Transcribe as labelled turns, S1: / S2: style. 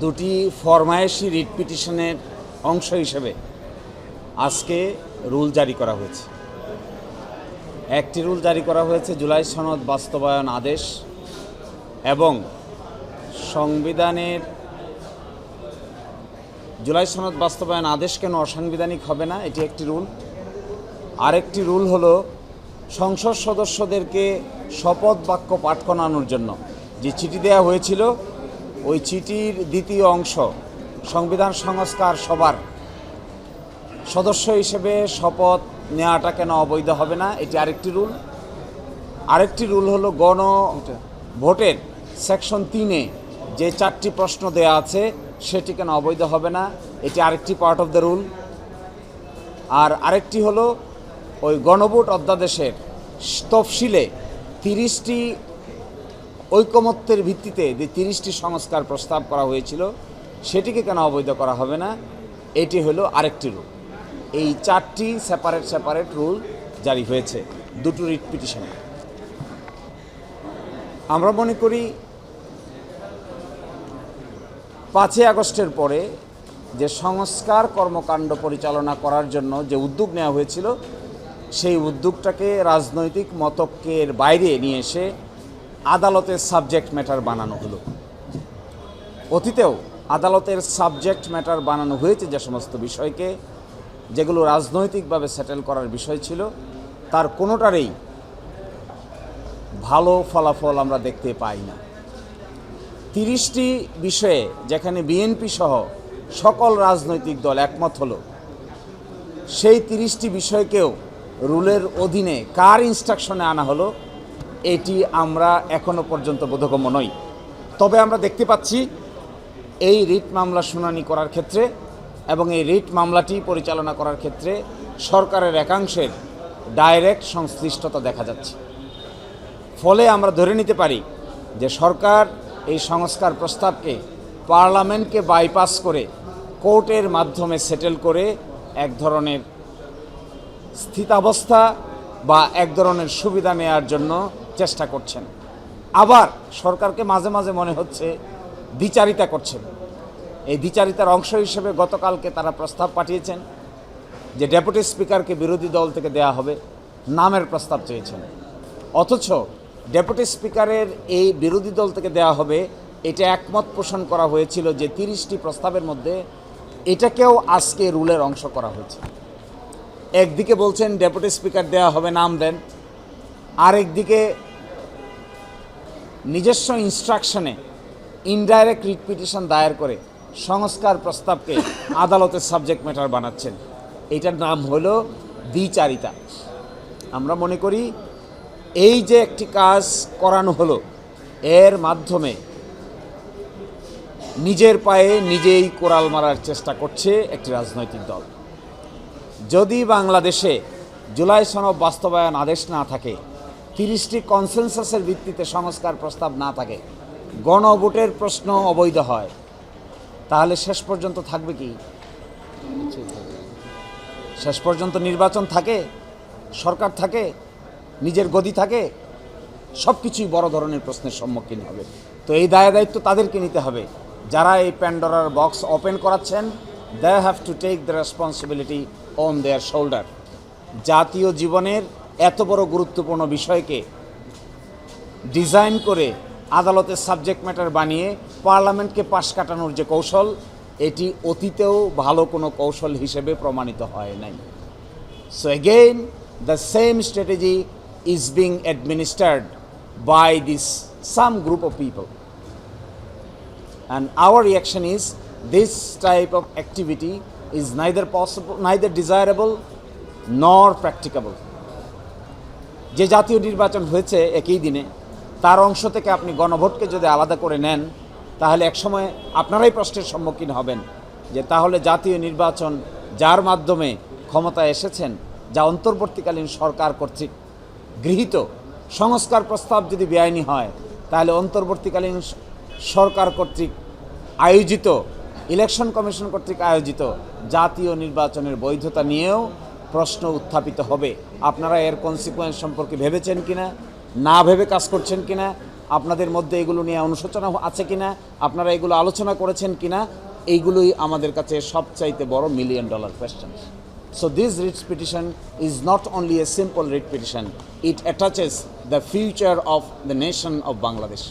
S1: দুটি ফরমায়েশি রিট পিটিশনের অংশ হিসেবে আজকে রুল জারি করা হয়েছে। একটি রুল জারি করা হয়েছে জুলাই সনদ বাস্তবায়ন আদেশ এবং সংবিধানের জুলাই সনদ বাস্তবায়ন আদেশ কেন অসাংবিধানিক হবে না, এটি একটি রুল। আরেকটি রুল হলো সংসদ সদস্যদেরকে শপথ বাক্য পাঠ করানোর জন্য যে চিঠি দেওয়া হয়েছিল, ওই চিঠির দ্বিতীয় অংশ সংবিধান সংস্কার সভার সদস্য হিসেবে শপথ নেওয়াটা কেন অবৈধ হবে না, এটি আরেকটি রুল। আরেকটি রুল হলো ভোটের সেকশন 3-এ যে 4টি প্রশ্ন দেয়া আছে সেটি কেন অবৈধ হবে না, এটি আরেকটি পার্ট অফ দ্য রুল। আর আরেকটি হলো ওই গণভোট অধ্যাদেশের তফসিলে 30টি ঐকমত্যের ভিত্তিতে যে 30টি সংস্কার প্রস্তাব করা হয়েছিল সেটিকে কেন অবৈধ করা হবে না, এটি হলো আরেকটি রুল। এই 4টি সেপারেট রুল জারি হয়েছে দুটো রিট পিটিশনে। আমরা মনে করি 5ই আগস্টের পরে যে সংস্কার কর্মকাণ্ড পরিচালনা করার জন্য যে উদ্যোগ নেওয়া হয়েছিল, সেই উদ্যোগটাকে রাজনৈতিক মতকের বাইরে নিয়ে এসে আদালতের সাবজেক্ট ম্যাটার বানানো হলো। অতীতেও আদালতের সাবজেক্ট ম্যাটার বানানো হয়েছে যে সমস্ত বিষয়কে, যেগুলো রাজনৈতিকভাবে সেটেল করার বিষয় ছিল, তার কোনোটারই ভালো ফলাফল আমরা দেখতে পাই না। 30টি বিষয়ে যেখানে বিএনপি সহ সকল রাজনৈতিক দল একমত হলো, সেই 30টি বিষয়কেও রুলের অধীনে কার ইনস্ট্রাকশনে আনা হলো, এটি আমরা এখনো পর্যন্ত বোধগম্য নই। তবে আমরা দেখতে পাচ্ছি এই রিট মামলা শুনানি করার ক্ষেত্রে এবং এই রিট মামলাটি পরিচালনা করার ক্ষেত্রে সরকারের একাংশের ডাইরেক্ট সংশ্লিষ্টতা দেখা যাচ্ছে। ফলে আমরা ধরে নিতে পারি যে সরকার এই সংস্কার প্রস্তাবকে পার্লামেন্টকে বাইপাস করে কোর্টের মাধ্যমে সেটেল করে এক ধরনের স্থিতাবস্থা বা এক ধরনের সুবিধা নেওয়ার জন্য চেষ্টা করছেন। আবার সরকারকে মাঝে মাঝে মনে হচ্ছে দ্বিচারিতা করছেন। এই দ্বিচারিতার অংশ হিসেবে গতকালকে তারা প্রস্তাব পাঠিয়েছেন যে ডেপুটি স্পিকারকে বিরোধী দল থেকে দেয়া হবে, নামের প্রস্তাব চেয়েছেন। অথচ ডেপুটি স্পিকারের এই বিরোধী দল থেকে দেয়া হবে, এটা একমত পোষণ করা হয়েছিল যে 30টি প্রস্তাবের মধ্যে এটাকেও আজকে রুলের অংশ করা হয়েছে। একদিকে বলছেন ডেপুটি স্পিকার দেয়া হবে, নাম দেন, আরেকদিকে নিজস্ব ইনস্ট্রাকশনে ইনডাইরেক্ট রিট পিটিশন দায়ের করে সংস্কার প্রস্তাবকে আদালতের সাবজেক্ট ম্যাটার বানাচ্ছেন। এটার নাম হলো দ্বিচারিতা। আমরা মনে করি এই যে একটি কাজ করানো হলো, এর মাধ্যমে নিজের পায়ে নিজেই কোড়াল মারার চেষ্টা করছে একটি রাজনৈতিক দল। যদি বাংলাদেশে জুলাই সনদ বাস্তবায়ন আদেশ না থাকে, 30টি কনসেনসাসের ভিত্তিতে সংস্কার প্রস্তাব না থাকে, গণভোটের প্রশ্ন অবৈধ হয়, তাহলে শেষ পর্যন্ত থাকবে কি? শেষ পর্যন্ত নির্বাচন থাকে, সরকার থাকে, নিজের গদি থাকে, সব কিছুই বড় ধরনের প্রশ্নের সম্মুখীন হবে। তো এই দায়িত্ব তাদেরকে নিতে হবে যারা এই প্যান্ডোরার বক্স ওপেন করাচ্ছেন। They have to take the responsibility on their shoulder. জাতীয় জীবনের এত বড় গুরুত্বপূর্ণ বিষয়কে ডিজাইন করে আদালতের সাবজেক্ট ম্যাটার বানিয়ে পার্লামেন্টকে পাশ কাটানোর যে কৌশল, এটি অতীতেও ভালো কোনো কৌশল হিসেবে প্রমাণিত হয় নাই। So again the same strategy is being administered by this some group of people, and our reaction is this type of activity is neither possible, neither desirable nor practicable. যে জাতীয় নির্বাচন হয়েছে একই দিনে, তার অংশ থেকে আপনি গণভোটকে যদি আলাদা করে নেন, তাহলে একসময় আপনারাই প্রশ্নের সম্মুখীন হবেন যে তাহলে জাতীয় নির্বাচন যার মাধ্যমে ক্ষমতা এসেছেন, যা অন্তর্বর্তীকালীন সরকার কর্তৃক গৃহীত সংস্কার প্রস্তাব যদি বেআইনি হয়, তাহলে অন্তর্বর্তীকালীন সরকার কর্তৃক আয়োজিত, ইলেকশন কমিশন কর্তৃক আয়োজিত জাতীয় নির্বাচনের বৈধতা নিয়েও প্রশ্ন উত্থাপিত হবে। আপনারা এর কনসিকুয়েন্স সম্পর্কে ভেবেছেন কিনা, না ভেবে কাজ করছেন কিনা, আপনাদের মধ্যে এগুলো নিয়ে অনুশোচনা আছে কিনা, আপনারা এগুলো আলোচনা করেছেন কিনা, এইগুলোই আমাদের কাছে সবচাইতে বড় $1 million question. So this writ petition is not only a simple writ petition, it attaches the future of the nation of Bangladesh.